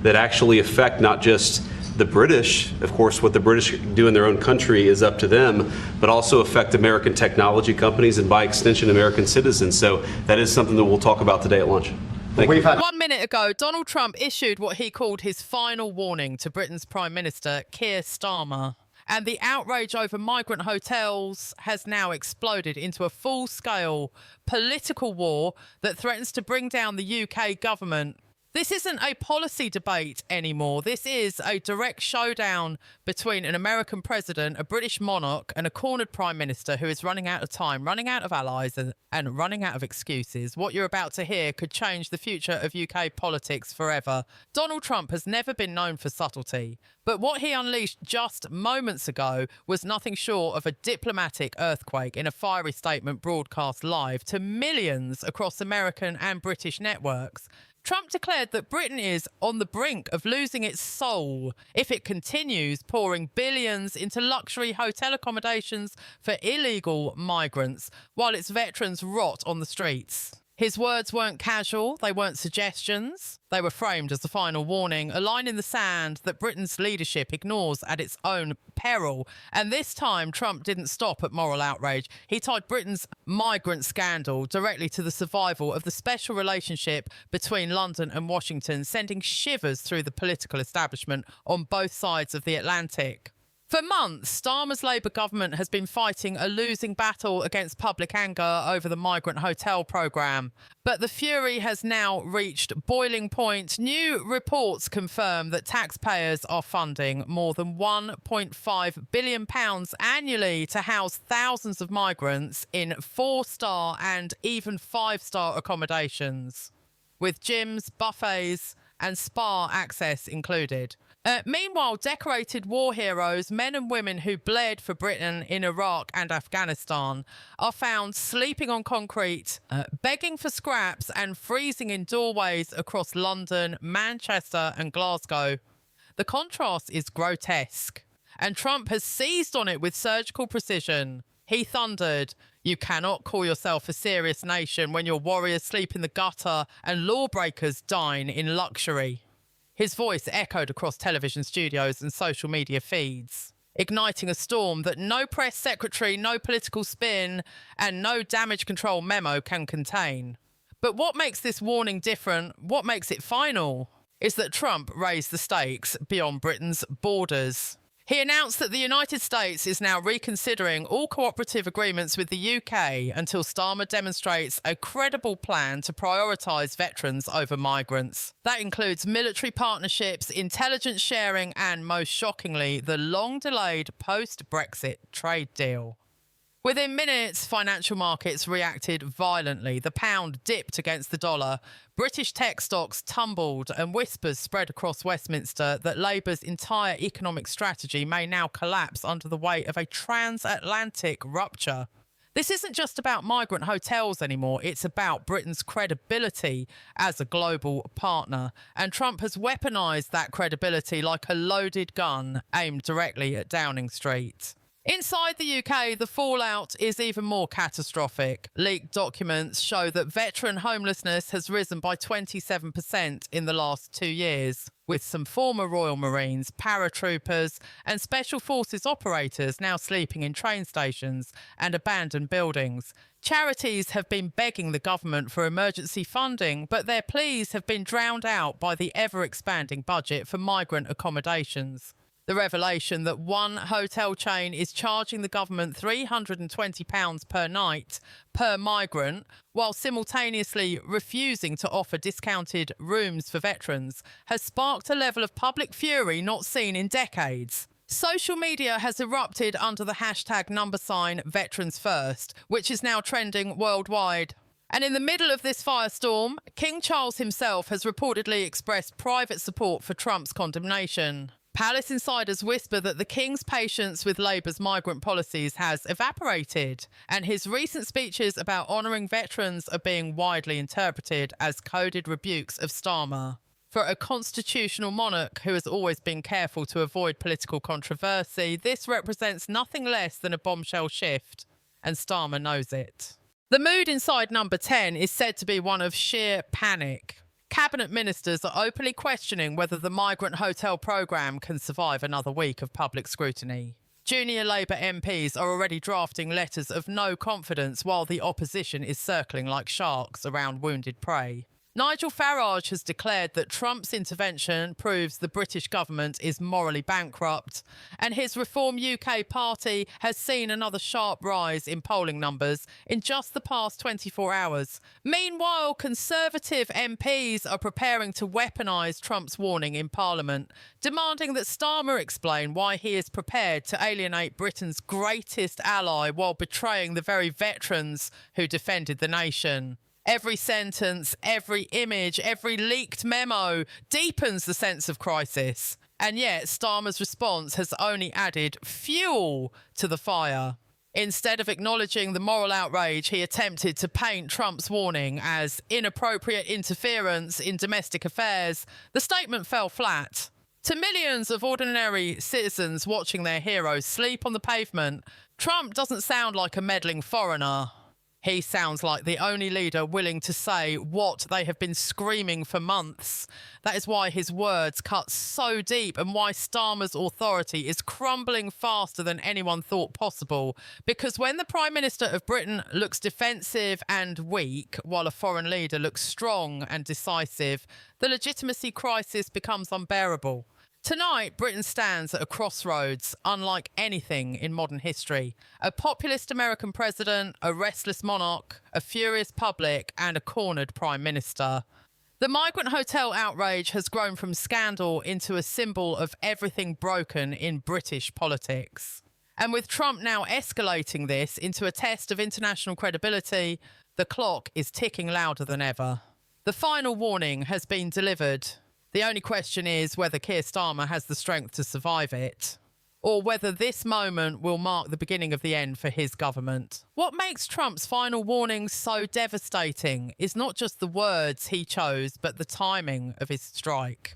that actually affect not just the British. Of course, what the British do in their own country is up to them, but also affect American technology companies and by extension American citizens. So that is something that we'll talk about today at lunch. Thank you. 1 minute ago, Donald Trump issued what he called his final warning to Britain's Prime Minister, Keir Starmer. And the outrage over migrant hotels has now exploded into a full-scale political war that threatens to bring down the UK government. This isn't a policy debate anymore. This is a direct showdown between an American president, a British monarch, and a cornered prime minister who is running out of time, running out of allies, and running out of excuses. What you're about to hear could change the future of UK politics forever. Donald Trump has never been known for subtlety, but what he unleashed just moments ago was nothing short of a diplomatic earthquake in a fiery statement broadcast live to millions across American and British networks. Trump declared that Britain is on the brink of losing its soul if it continues pouring billions into luxury hotel accommodations for illegal migrants while its veterans rot on the streets. His words weren't casual, they weren't suggestions. They were framed as a final warning, a line in the sand that Britain's leadership ignores at its own peril. And this time, Trump didn't stop at moral outrage. He tied Britain's migrant scandal directly to the survival of the special relationship between London and Washington, sending shivers through the political establishment on both sides of the Atlantic. For months, Starmer's Labour government has been fighting a losing battle against public anger over the migrant hotel programme. But the fury has now reached boiling point. New reports confirm that taxpayers are funding more than £1.5 billion annually to house thousands of migrants in 4-star and even 5-star accommodations, with gyms, buffets and spa access included. Meanwhile, decorated war heroes, men and women who bled for Britain in Iraq and Afghanistan, are found sleeping on concrete, begging for scraps and freezing in doorways across London, Manchester and Glasgow. The contrast is grotesque, and Trump has seized on it with surgical precision. He thundered, "You cannot call yourself a serious nation when your warriors sleep in the gutter and lawbreakers dine in luxury." His voice echoed across television studios and social media feeds, igniting a storm that no press secretary, no political spin, and no damage control memo can contain. But what makes this warning different, what makes it final, is that Trump raised the stakes beyond Britain's borders. He announced that the United States is now reconsidering all cooperative agreements with the UK until Starmer demonstrates a credible plan to prioritise veterans over migrants. That includes military partnerships, intelligence sharing and, most shockingly, the long-delayed post-Brexit trade deal. Within minutes, financial markets reacted violently. The pound dipped against the dollar. British tech stocks tumbled and whispers spread across Westminster that Labour's entire economic strategy may now collapse under the weight of a transatlantic rupture. This isn't just about migrant hotels anymore. It's about Britain's credibility as a global partner. And Trump has weaponised that credibility like a loaded gun aimed directly at Downing Street. Inside the UK, the fallout is even more catastrophic. Leaked documents show that veteran homelessness has risen by 27% in the last 2 years, with some former Royal Marines, paratroopers and Special Forces operators now sleeping in train stations and abandoned buildings. Charities have been begging the government for emergency funding, but their pleas have been drowned out by the ever-expanding budget for migrant accommodations. The revelation that one hotel chain is charging the government £320 per night per migrant, while simultaneously refusing to offer discounted rooms for veterans, has sparked a level of public fury not seen in decades. Social media has erupted under the hashtag #VeteransFirst, which is now trending worldwide. And in the middle of this firestorm, King Charles himself has reportedly expressed private support for Trump's condemnation. Palace insiders whisper that the King's patience with Labour's migrant policies has evaporated, and his recent speeches about honouring veterans are being widely interpreted as coded rebukes of Starmer. For a constitutional monarch who has always been careful to avoid political controversy, this represents nothing less than a bombshell shift, and Starmer knows it. The mood inside Number 10 is said to be one of sheer panic. Cabinet ministers are openly questioning whether the migrant hotel programme can survive another week of public scrutiny. Junior Labour MPs are already drafting letters of no confidence while the opposition is circling like sharks around wounded prey. Nigel Farage has declared that Trump's intervention proves the British government is morally bankrupt, and his Reform UK party has seen another sharp rise in polling numbers in just the past 24 hours. Meanwhile, Conservative MPs are preparing to weaponise Trump's warning in Parliament, demanding that Starmer explain why he is prepared to alienate Britain's greatest ally while betraying the very veterans who defended the nation. Every sentence, every image, every leaked memo deepens the sense of crisis. And yet, Starmer's response has only added fuel to the fire. Instead of acknowledging the moral outrage, he attempted to paint Trump's warning as inappropriate interference in domestic affairs. The statement fell flat. To millions of ordinary citizens watching their heroes sleep on the pavement, Trump doesn't sound like a meddling foreigner. He sounds like the only leader willing to say what they have been screaming for months. That is why his words cut so deep and why Starmer's authority is crumbling faster than anyone thought possible. Because when the Prime Minister of Britain looks defensive and weak, while a foreign leader looks strong and decisive, the legitimacy crisis becomes unbearable. Tonight, Britain stands at a crossroads unlike anything in modern history. A populist American president, a restless monarch, a furious public, and a cornered prime minister. The migrant hotel outrage has grown from scandal into a symbol of everything broken in British politics. And with Trump now escalating this into a test of international credibility, the clock is ticking louder than ever. The final warning has been delivered. The only question is whether Keir Starmer has the strength to survive it, or whether this moment will mark the beginning of the end for his government. What makes Trump's final warning so devastating is not just the words he chose, but the timing of his strike.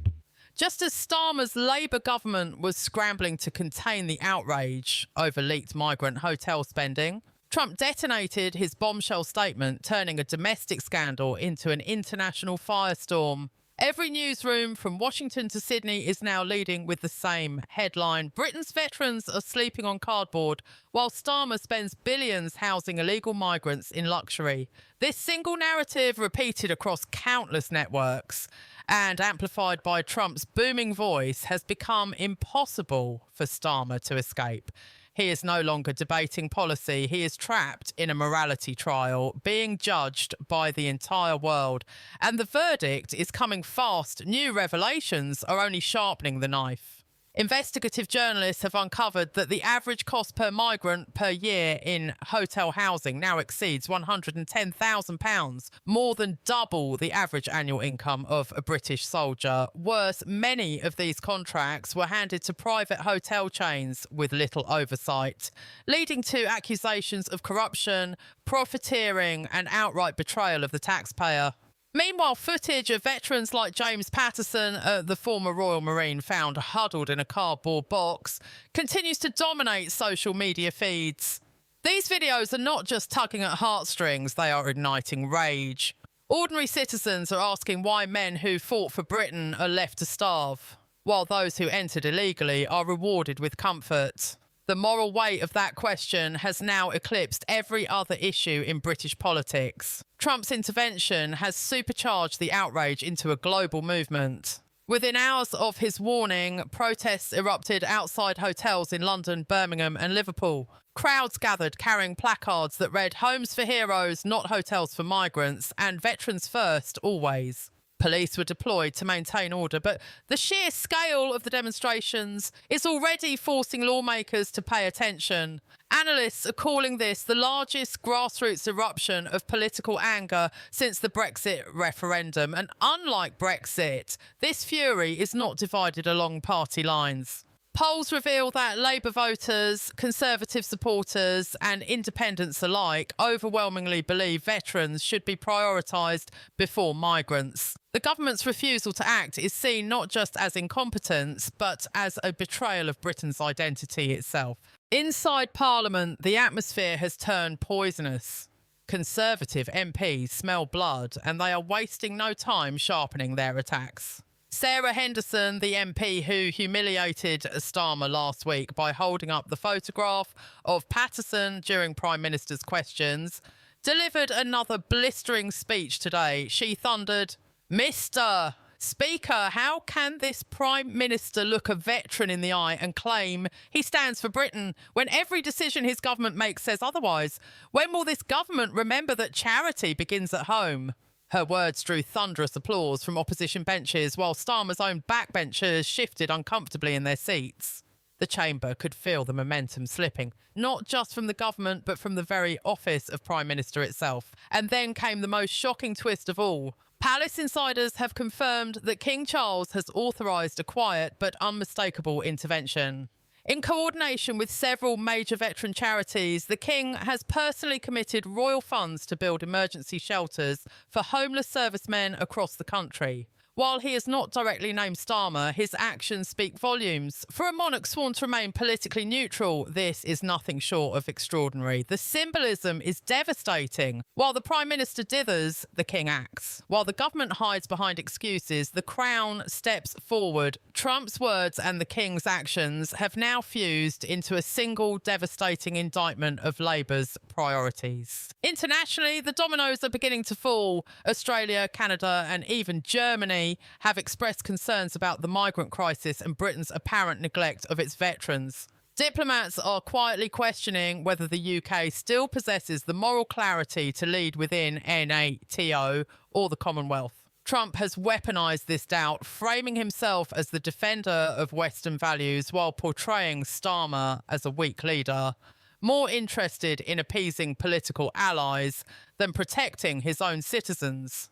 Just as Starmer's Labour government was scrambling to contain the outrage over leaked migrant hotel spending, Trump detonated his bombshell statement, turning a domestic scandal into an international firestorm. Every newsroom from Washington to Sydney is now leading with the same headline. Britain's veterans are sleeping on cardboard while Starmer spends billions housing illegal migrants in luxury. This single narrative, repeated across countless networks and amplified by Trump's booming voice, has become impossible for Starmer to escape. He is no longer debating policy. He is trapped in a morality trial, being judged by the entire world. And the verdict is coming fast. New revelations are only sharpening the knife. Investigative journalists have uncovered that the average cost per migrant per year in hotel housing now exceeds £110,000, more than double the average annual income of a British soldier. Worse, many of these contracts were handed to private hotel chains with little oversight, leading to accusations of corruption, profiteering, and outright betrayal of the taxpayer. Meanwhile, footage of veterans like James Patterson, the former Royal Marine found huddled in a cardboard box, continues to dominate social media feeds. These videos are not just tugging at heartstrings, they are igniting rage. Ordinary citizens are asking why men who fought for Britain are left to starve, while those who entered illegally are rewarded with comfort. The moral weight of that question has now eclipsed every other issue in British politics. Trump's intervention has supercharged the outrage into a global movement. Within hours of his warning, protests erupted outside hotels in London, Birmingham and Liverpool. Crowds gathered carrying placards that read "Homes for heroes, not hotels for migrants," and "Veterans first, always." Police were deployed to maintain order, but the sheer scale of the demonstrations is already forcing lawmakers to pay attention. Analysts are calling this the largest grassroots eruption of political anger since the Brexit referendum. And unlike Brexit, this fury is not divided along party lines. Polls reveal that Labour voters, Conservative supporters and independents alike overwhelmingly believe veterans should be prioritised before migrants. The government's refusal to act is seen not just as incompetence, but as a betrayal of Britain's identity itself. Inside Parliament, the atmosphere has turned poisonous. Conservative MPs smell blood and they are wasting no time sharpening their attacks. Sarah Henderson, the MP who humiliated Starmer last week by holding up the photograph of Patterson during Prime Minister's questions, delivered another blistering speech today. She thundered, "Mr. Speaker, how can this Prime Minister look a veteran in the eye and claim he stands for Britain when every decision his government makes says otherwise? When will this government remember that charity begins at home?" Her words drew thunderous applause from opposition benches, while Starmer's own backbenchers shifted uncomfortably in their seats. The chamber could feel the momentum slipping, not just from the government, but from the very office of Prime Minister itself. And then came the most shocking twist of all. Palace insiders have confirmed that King Charles has authorised a quiet but unmistakable intervention. In coordination with several major veteran charities, the King has personally committed royal funds to build emergency shelters for homeless servicemen across the country. While he has not directly named Starmer, his actions speak volumes. For a monarch sworn to remain politically neutral, this is nothing short of extraordinary. The symbolism is devastating. While the Prime Minister dithers, the King acts. While the government hides behind excuses, the Crown steps forward. Trump's words and the King's actions have now fused into a single devastating indictment of Labour's priorities. Internationally, the dominoes are beginning to fall. Australia, Canada, and even Germany have expressed concerns about the migrant crisis and Britain's apparent neglect of its veterans. Diplomats are quietly questioning whether the UK still possesses the moral clarity to lead within NATO or the Commonwealth. Trump has weaponised this doubt, framing himself as the defender of Western values while portraying Starmer as a weak leader, more interested in appeasing political allies than protecting his own citizens.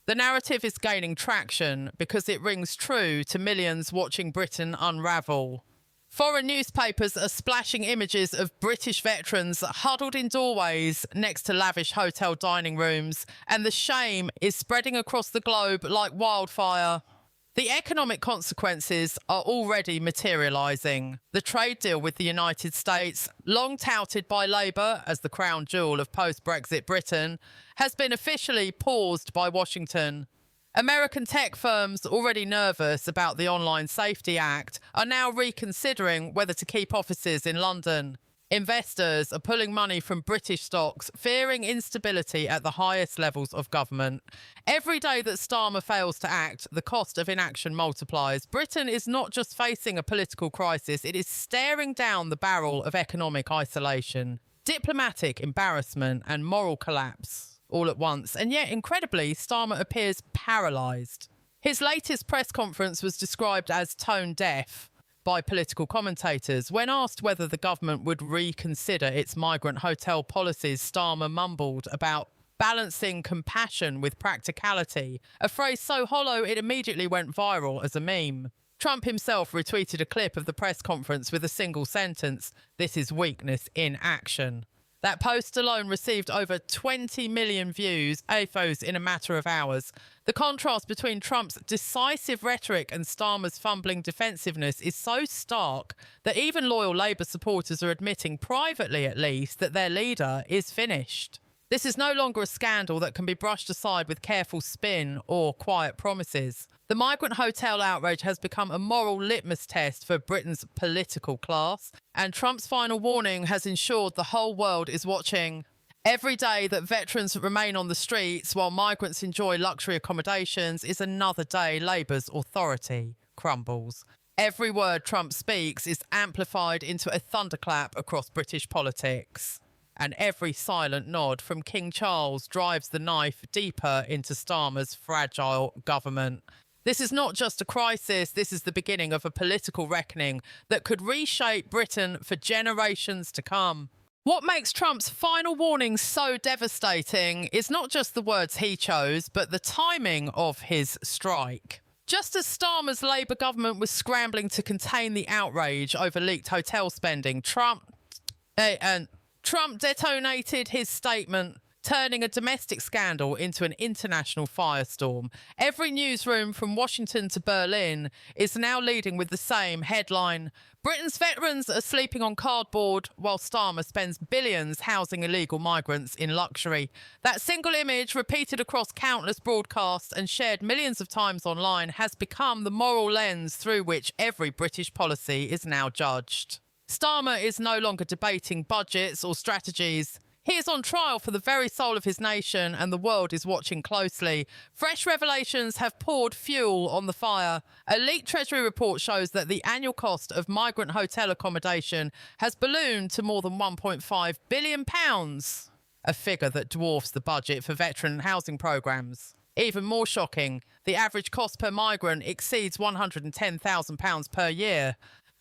The narrative is gaining traction because it rings true to millions watching Britain unravel. Foreign newspapers are splashing images of British veterans huddled in doorways next to lavish hotel dining rooms, and the shame is spreading across the globe like wildfire. The economic consequences are already materialising. The trade deal with the United States, long touted by Labour as the crown jewel of post-Brexit Britain, has been officially paused by Washington. American tech firms, already nervous about the Online Safety Act, are now reconsidering whether to keep offices in London. Investors are pulling money from British stocks, fearing instability at the highest levels of government. Every day that Starmer fails to act, the cost of inaction multiplies. Britain is not just facing a political crisis, it is staring down the barrel of economic isolation, diplomatic embarrassment, and moral collapse all at once. And yet, incredibly, Starmer appears paralysed. His latest press conference was described as tone deaf by political commentators. When asked whether the government would reconsider its migrant hotel policies, Starmer mumbled about balancing compassion with practicality, a phrase so hollow it immediately went viral as a meme. Trump himself retweeted a clip of the press conference with a single sentence, "This is weakness in action." That post alone received over 20 million views, AFOs, in a matter of hours. The contrast between Trump's decisive rhetoric and Starmer's fumbling defensiveness is so stark that even loyal Labour supporters are admitting, privately at least, that their leader is finished. This is no longer a scandal that can be brushed aside with careful spin or quiet promises. The migrant hotel outrage has become a moral litmus test for Britain's political class, and Trump's final warning has ensured the whole world is watching. Every day that veterans remain on the streets while migrants enjoy luxury accommodations is another day Labour's authority crumbles. Every word Trump speaks is amplified into a thunderclap across British politics. And every silent nod from King Charles drives the knife deeper into Starmer's fragile government. This is not just a crisis, this is the beginning of a political reckoning that could reshape Britain for generations to come. What makes Trump's final warning so devastating is not just the words he chose, but the timing of his strike. Just as Starmer's Labour government was scrambling to contain the outrage over leaked hotel spending, Trump detonated his statement turning a domestic scandal into an international firestorm. Every newsroom from Washington to Berlin is now leading with the same headline: Britain's veterans are sleeping on cardboard while Starmer spends billions housing illegal migrants in luxury. That single image, repeated across countless broadcasts and shared millions of times online, has become the moral lens through which every British policy is now judged. Starmer is no longer debating budgets or strategies. He is on trial for the very soul of his nation, and the world is watching closely. Fresh revelations have poured fuel on the fire. A leaked Treasury report shows that the annual cost of migrant hotel accommodation has ballooned to more than £1.5 billion, a figure that dwarfs the budget for veteran housing programmes. Even more shocking, the average cost per migrant exceeds £110,000 per year,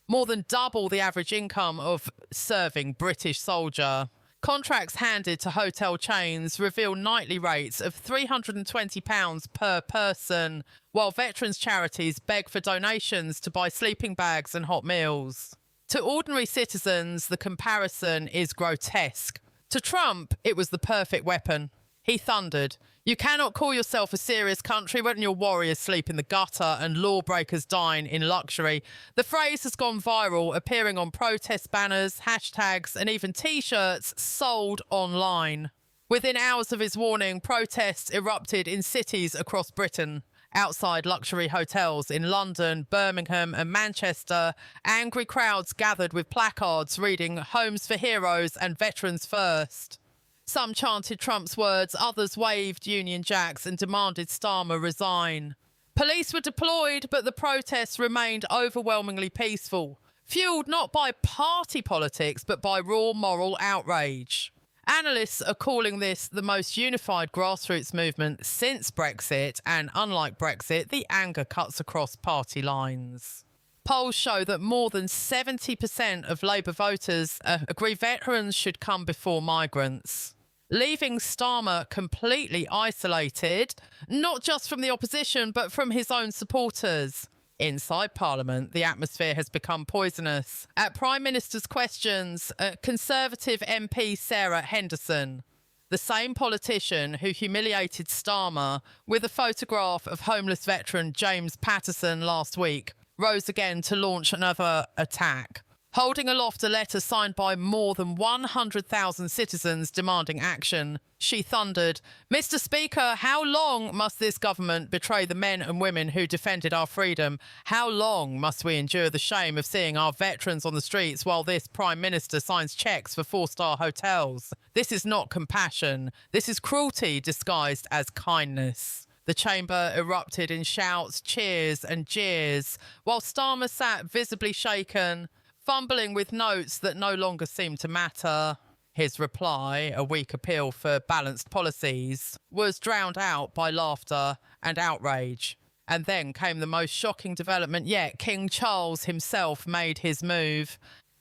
more than double the average income of serving British soldier. Contracts handed to hotel chains reveal nightly rates of £320 per person, while veterans' charities beg for donations to buy sleeping bags and hot meals. To ordinary citizens, the comparison is grotesque. To Trump, it was the perfect weapon. He thundered, "You cannot call yourself a serious country when your warriors sleep in the gutter and lawbreakers dine in luxury." The phrase has gone viral, appearing on protest banners, hashtags, and even T-shirts sold online. Within hours of his warning, protests erupted in cities across Britain. Outside luxury hotels in London, Birmingham, and Manchester, angry crowds gathered with placards reading "Homes for Heroes" and "Veterans First." Some chanted Trump's words, others waved Union Jacks and demanded Starmer resign. Police were deployed, but the protests remained overwhelmingly peaceful, fueled not by party politics, but by raw moral outrage. Analysts are calling this the most unified grassroots movement since Brexit, and unlike Brexit, the anger cuts across party lines. Polls show that more than 70% of Labour voters agree veterans should come before migrants, leaving Starmer completely isolated, not just from the opposition, but from his own supporters. Inside Parliament, the atmosphere has become poisonous. At Prime Minister's questions, Conservative MP Sarah Henderson, the same politician who humiliated Starmer with a photograph of homeless veteran James Patterson last week, rose again to launch another attack. Holding aloft a letter signed by more than 100,000 citizens demanding action, she thundered, "Mr. Speaker, how long must this government betray the men and women who defended our freedom? How long must we endure the shame of seeing our veterans on the streets while this Prime Minister signs cheques for 4-star hotels? This is not compassion. This is cruelty disguised as kindness." The chamber erupted in shouts, cheers and jeers, while Starmer sat visibly shaken, fumbling with notes that no longer seemed to matter. His reply, a weak appeal for balanced policies, was drowned out by laughter and outrage. And then came the most shocking development yet. King Charles himself made his move.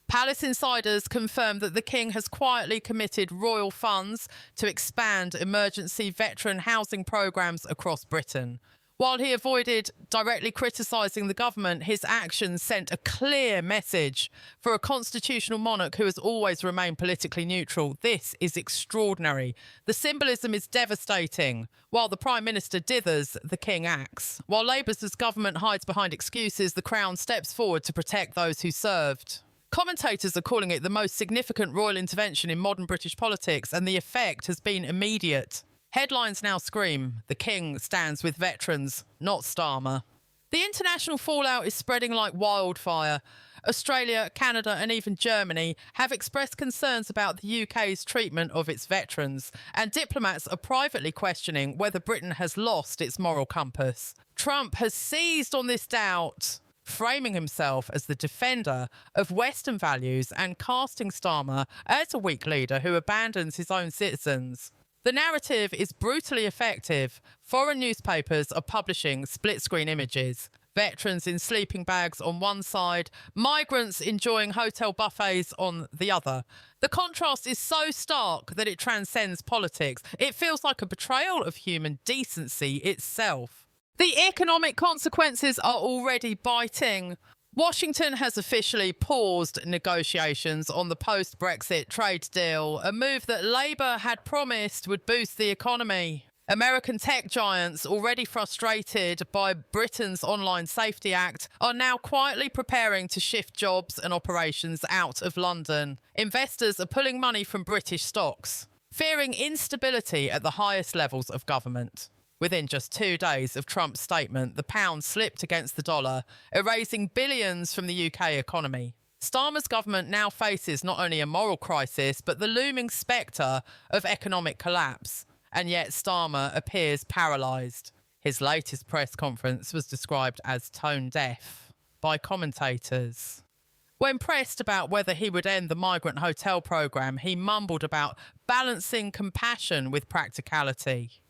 Palace insiders confirmed that the King has quietly committed royal funds to expand emergency veteran housing programmes across Britain. While he avoided directly criticising the government, his actions sent a clear message. For a constitutional monarch who has always remained politically neutral, this is extraordinary. The symbolism is devastating. While the Prime Minister dithers, the King acts. While Labour's government hides behind excuses, the Crown steps forward to protect those who served. Commentators are calling it the most significant royal intervention in modern British politics, and the effect has been immediate. Headlines now scream, "The King stands with veterans, not Starmer." The international fallout is spreading like wildfire. Australia, Canada and even Germany have expressed concerns about the UK's treatment of its veterans, and diplomats are privately questioning whether Britain has lost its moral compass. Trump has seized on this doubt, framing himself as the defender of Western values and casting Starmer as a weak leader who abandons his own citizens. The narrative is brutally effective. Foreign newspapers are publishing split-screen images. Veterans in sleeping bags on one side, migrants enjoying hotel buffets on the other. The contrast is so stark that it transcends politics. It feels like a betrayal of human decency itself. The economic consequences are already biting. Washington has officially paused negotiations on the post-Brexit trade deal, a move that Labour had promised would boost the economy. American tech giants, already frustrated by Britain's Online Safety Act, are now quietly preparing to shift jobs and operations out of London. Investors are pulling money from British stocks, fearing instability at the highest levels of government. Within just 2 days of Trump's statement, the pound slipped against the dollar, erasing billions from the UK economy. Starmer's government now faces not only a moral crisis, but the looming spectre of economic collapse. And yet Starmer appears paralysed. His latest press conference was described as tone deaf by commentators. When pressed about whether he would end the migrant hotel programme, he mumbled about balancing compassion with practicality.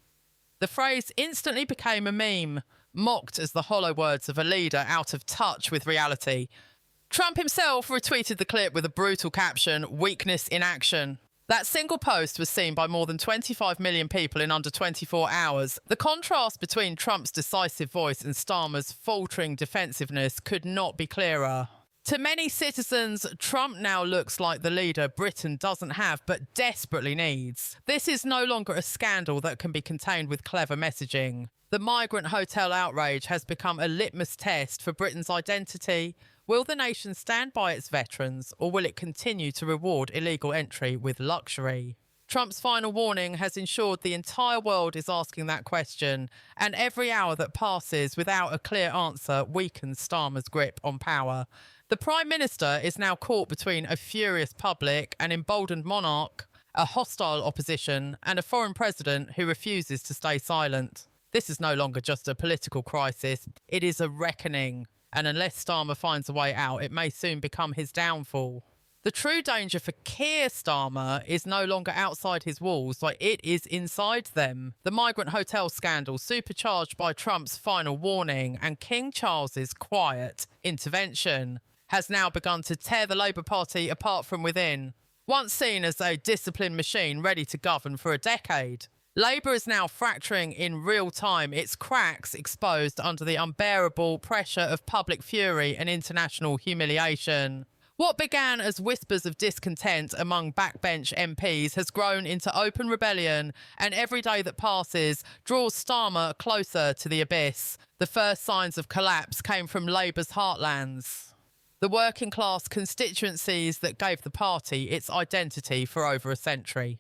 The phrase instantly became a meme, mocked as the hollow words of a leader out of touch with reality. Trump himself retweeted the clip with a brutal caption, "Weakness in action." That single post was seen by more than 25 million people in under 24 hours. The contrast between Trump's decisive voice and Starmer's faltering defensiveness could not be clearer. To many citizens, Trump now looks like the leader Britain doesn't have but desperately needs. This is no longer a scandal that can be contained with clever messaging. The migrant hotel outrage has become a litmus test for Britain's identity. Will the nation stand by its veterans, or will it continue to reward illegal entry with luxury? Trump's final warning has ensured the entire world is asking that question, and every hour that passes without a clear answer weakens Starmer's grip on power. The Prime Minister is now caught between a furious public, an emboldened monarch, a hostile opposition, and a foreign president who refuses to stay silent. This is no longer just a political crisis, it is a reckoning. And unless Starmer finds a way out, it may soon become his downfall. The true danger for Keir Starmer is no longer outside his walls, but it is inside them. The migrant hotel scandal, supercharged by Trump's final warning and King Charles's quiet intervention, has now begun to tear the Labour Party apart from within. Once seen as a disciplined machine ready to govern for a decade, Labour is now fracturing in real time, its cracks exposed under the unbearable pressure of public fury and international humiliation. What began as whispers of discontent among backbench MPs has grown into open rebellion, and every day that passes draws Starmer closer to the abyss. The first signs of collapse came from Labour's heartlands, the working class constituencies that gave the party its identity for over a century.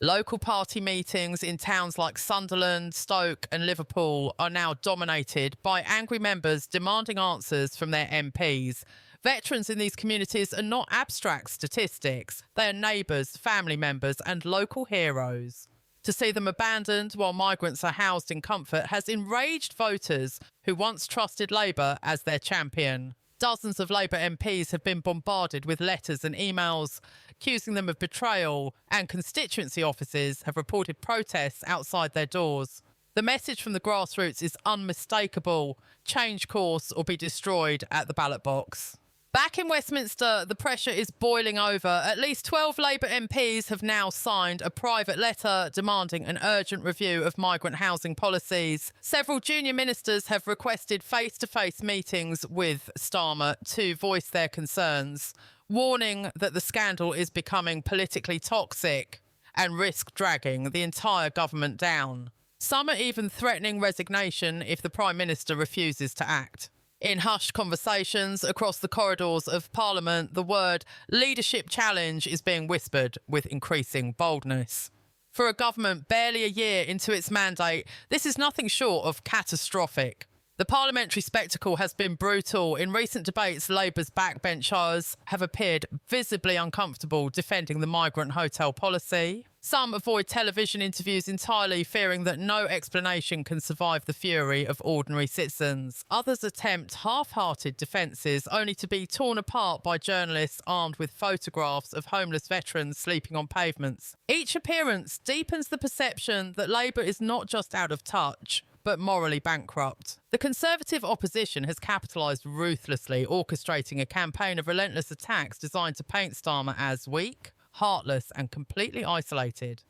Local party meetings in towns like Sunderland, Stoke and Liverpool are now dominated by angry members demanding answers from their MPs. Veterans in these communities are not abstract statistics. They are neighbours, family members and local heroes. To see them abandoned while migrants are housed in comfort has enraged voters who once trusted Labour as their champion. Dozens of Labour MPs have been bombarded with letters and emails accusing them of betrayal, and constituency offices have reported protests outside their doors. The message from the grassroots is unmistakable: change course or be destroyed at the ballot box. Back in Westminster, the pressure is boiling over. At least 12 Labour MPs have now signed a private letter demanding an urgent review of migrant housing policies. Several junior ministers have requested face-to-face meetings with Starmer to voice their concerns, warning that the scandal is becoming politically toxic and risk dragging the entire government down. Some are even threatening resignation if the Prime Minister refuses to act. In hushed conversations across the corridors of Parliament, the word leadership challenge is being whispered with increasing boldness. For a government barely a year into its mandate, this is nothing short of catastrophic. The parliamentary spectacle has been brutal. In recent debates, Labour's backbenchers have appeared visibly uncomfortable defending the migrant hotel policy. Some avoid television interviews entirely, fearing that no explanation can survive the fury of ordinary citizens. Others attempt half-hearted defences, only to be torn apart by journalists armed with photographs of homeless veterans sleeping on pavements. Each appearance deepens the perception that Labour is not just out of touch, but morally bankrupt. The Conservative opposition has capitalised ruthlessly, orchestrating a campaign of relentless attacks designed to paint Starmer as weak, heartless and completely isolated.